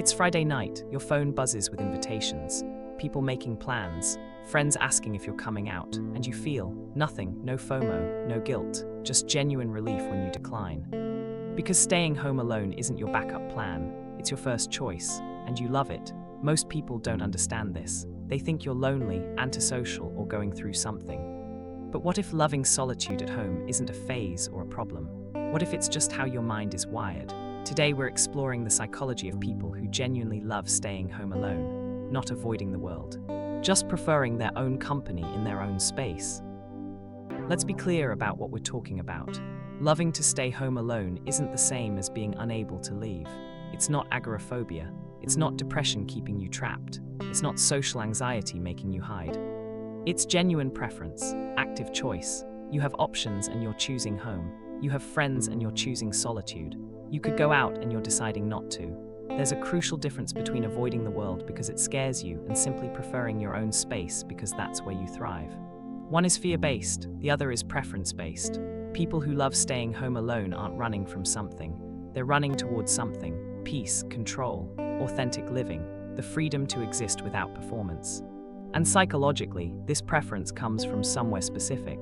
It's Friday night, your phone buzzes with invitations, people making plans, friends asking if you're coming out, and you feel nothing, no FOMO, no guilt, just genuine relief when you decline. Because staying home alone isn't your backup plan, it's your first choice, and you love it. Most people don't understand this. They think you're lonely, antisocial, or going through something. But what if loving solitude at home isn't a phase or a problem? What if it's just how your mind is wired? Today we're exploring the psychology of people who genuinely love staying home alone, not avoiding the world, just preferring their own company in their own space. Let's be clear about what we're talking about. Loving to stay home alone isn't the same as being unable to leave. It's not agoraphobia. It's not depression keeping you trapped. It's not social anxiety making you hide. It's genuine preference, active choice. You have options and you're choosing home. You have friends and you're choosing solitude. You could go out and you're deciding not to. There's a crucial difference between avoiding the world because it scares you and simply preferring your own space because that's where you thrive. One is fear-based, the other is preference-based. People who love staying home alone aren't running from something. They're running towards something: peace, control, authentic living, the freedom to exist without performance. And psychologically, this preference comes from somewhere specific.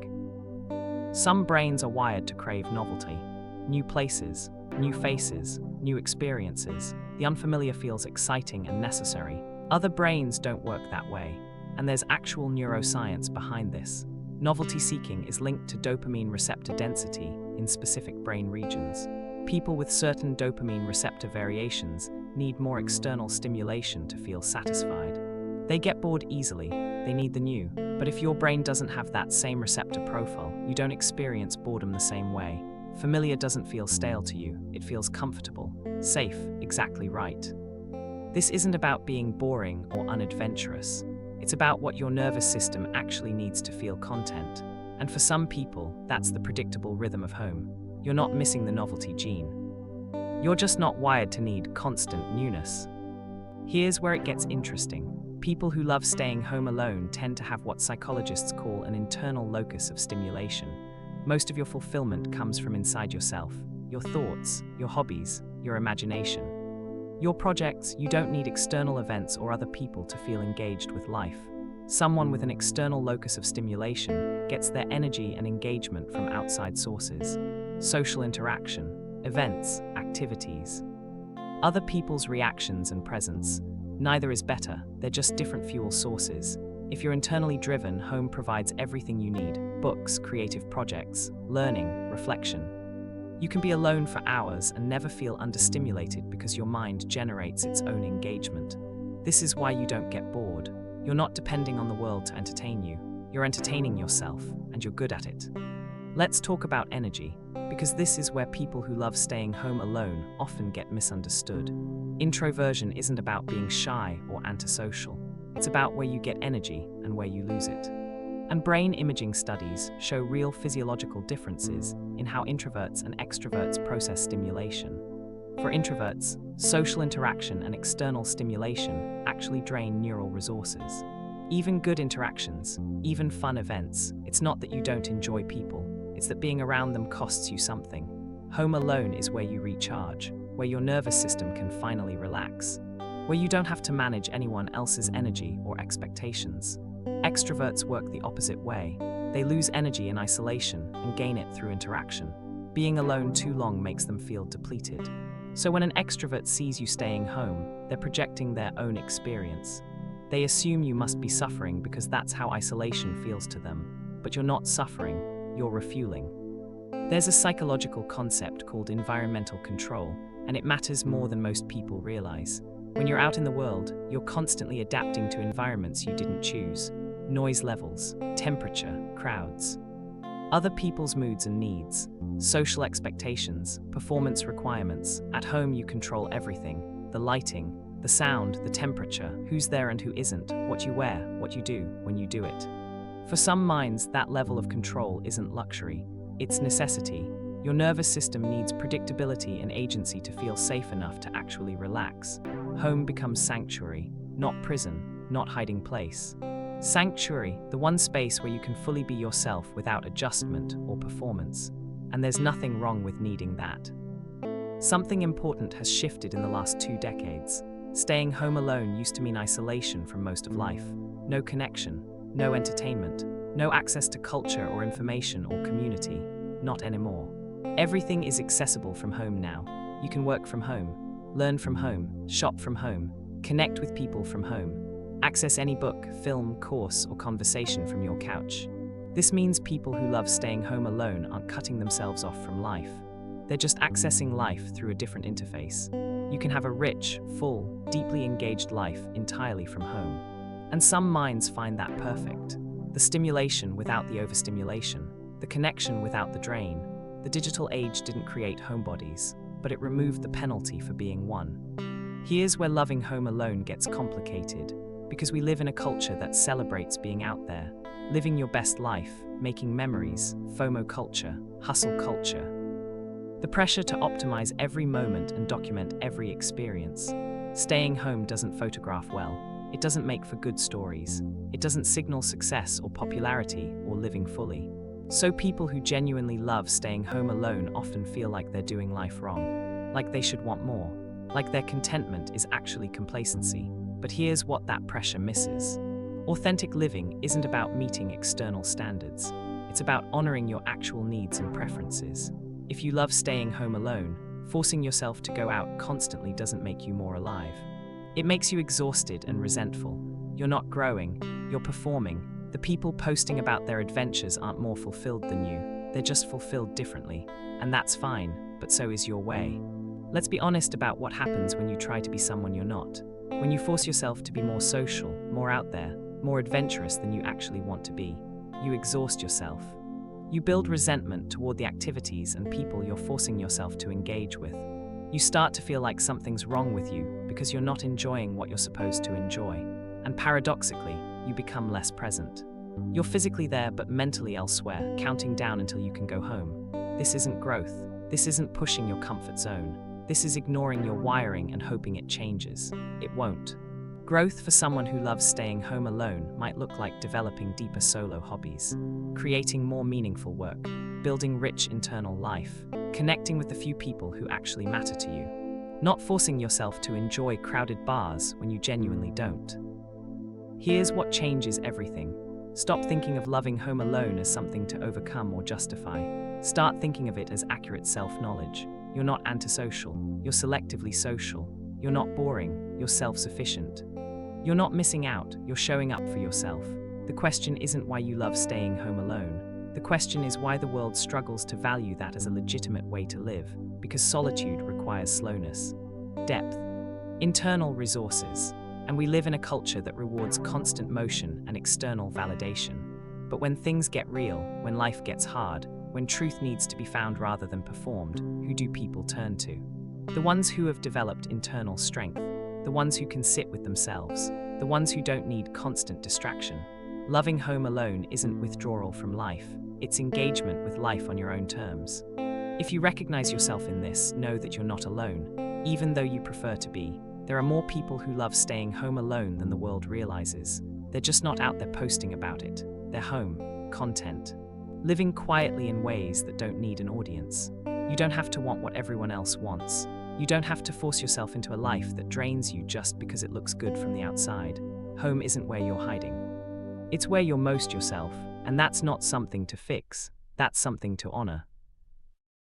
Some brains are wired to crave novelty, new places, new faces, new experiences. The unfamiliar feels exciting and necessary. Other brains don't work that way, and there's actual neuroscience behind this. Novelty-seeking is linked to dopamine receptor density in specific brain regions. People with certain dopamine receptor variations need more external stimulation to feel satisfied. They get bored easily, they need the new. But if your brain doesn't have that same receptor profile, you don't experience boredom the same way. Familiar doesn't feel stale to you, it feels comfortable, safe, exactly right. This isn't about being boring or unadventurous. It's about what your nervous system actually needs to feel content. And for some people, that's the predictable rhythm of home. You're not missing the novelty gene. You're just not wired to need constant newness. Here's where it gets interesting. People who love staying home alone tend to have what psychologists call an internal locus of stimulation. Most of your fulfillment comes from inside yourself, your thoughts, your hobbies, your imagination. Your projects, you don't need external events or other people to feel engaged with life. Someone with an external locus of stimulation gets their energy and engagement from outside sources. Social interaction, events, activities. Other people's reactions and presence. Neither is better, they're just different fuel sources. If you're internally driven, home provides everything you need: books, creative projects, learning, reflection. You can be alone for hours and never feel understimulated because your mind generates its own engagement. This is why you don't get bored. You're not depending on the world to entertain you. You're entertaining yourself, and you're good at it. Let's talk about energy, because this is where people who love staying home alone often get misunderstood. Introversion isn't about being shy or antisocial. It's about where you get energy and where you lose it. And brain imaging studies show real physiological differences in how introverts and extroverts process stimulation. For introverts, social interaction and external stimulation actually drain neural resources. Even good interactions, even fun events, it's not that you don't enjoy people, it's that being around them costs you something. Home alone is where you recharge, where your nervous system can finally relax, where you don't have to manage anyone else's energy or expectations. Extroverts work the opposite way. They lose energy in isolation and gain it through interaction. Being alone too long makes them feel depleted. So when an extrovert sees you staying home, they're projecting their own experience. They assume you must be suffering because that's how isolation feels to them. But you're not suffering, you're refueling. There's a psychological concept called environmental control, and it matters more than most people realize. When you're out in the world, you're constantly adapting to environments you didn't choose. Noise levels, temperature, crowds. Other people's moods and needs, social expectations, performance requirements. At home you control everything: the lighting, the sound, the temperature, who's there and who isn't, what you wear, what you do, when you do it. For some minds, that level of control isn't luxury, it's necessity. Your nervous system needs predictability and agency to feel safe enough to actually relax. Home becomes sanctuary, not prison, not hiding place. Sanctuary, the one space where you can fully be yourself without adjustment or performance. And there's nothing wrong with needing that. Something important has shifted in the last 2 decades. Staying home alone used to mean isolation from most of life. No connection, no entertainment, no access to culture or information or community. Not anymore. Everything is accessible from home now. You can work from home, learn from home, shop from home, connect with people from home, access any book, film, course, or conversation from your couch. This means people who love staying home alone aren't cutting themselves off from life. They're just accessing life through a different interface. You can have a rich, full, deeply engaged life entirely from home. And some minds find that perfect. The stimulation without the overstimulation, the connection without the drain. The digital age didn't create homebodies, but it removed the penalty for being one. Here's where loving home alone gets complicated, because we live in a culture that celebrates being out there, living your best life, making memories, FOMO culture, hustle culture. The pressure to optimize every moment and document every experience. Staying home doesn't photograph well. It doesn't make for good stories. It doesn't signal success or popularity or living fully. So people who genuinely love staying home alone often feel like they're doing life wrong, like they should want more, like their contentment is actually complacency. But here's what that pressure misses. Authentic living isn't about meeting external standards. It's about honoring your actual needs and preferences. If you love staying home alone, forcing yourself to go out constantly doesn't make you more alive. It makes you exhausted and resentful. You're not growing, you're performing. The people posting about their adventures aren't more fulfilled than you. They're just fulfilled differently. And that's fine, but so is your way. Let's be honest about what happens when you try to be someone you're not. When you force yourself to be more social, more out there, more adventurous than you actually want to be, you exhaust yourself. You build resentment toward the activities and people you're forcing yourself to engage with. You start to feel like something's wrong with you because you're not enjoying what you're supposed to enjoy. And paradoxically, you become less present. You're physically there but mentally elsewhere, counting down until you can go home. This isn't growth. This isn't pushing your comfort zone. This is ignoring your wiring and hoping it changes. It won't. Growth for someone who loves staying home alone might look like developing deeper solo hobbies, creating more meaningful work, building rich internal life, connecting with the few people who actually matter to you, not forcing yourself to enjoy crowded bars when you genuinely don't. Here's what changes everything. Stop thinking of loving home alone as something to overcome or justify. Start thinking of it as accurate self-knowledge. You're not antisocial, you're selectively social. You're not boring, you're self-sufficient. You're not missing out, you're showing up for yourself. The question isn't why you love staying home alone. The question is why the world struggles to value that as a legitimate way to live, because solitude requires slowness, depth, internal resources, and we live in a culture that rewards constant motion and external validation. But when things get real, when life gets hard, when truth needs to be found rather than performed, who do people turn to? The ones who have developed internal strength, the ones who can sit with themselves, the ones who don't need constant distraction. Loving home alone isn't withdrawal from life, it's engagement with life on your own terms. If you recognize yourself in this, know that you're not alone. Even though you prefer to be, there are more people who love staying home alone than the world realizes. They're just not out there posting about it. They're home, content, living quietly in ways that don't need an audience. You don't have to want what everyone else wants. You don't have to force yourself into a life that drains you just because it looks good from the outside. Home isn't where you're hiding. It's where you're most yourself, and that's not something to fix. That's something to honor.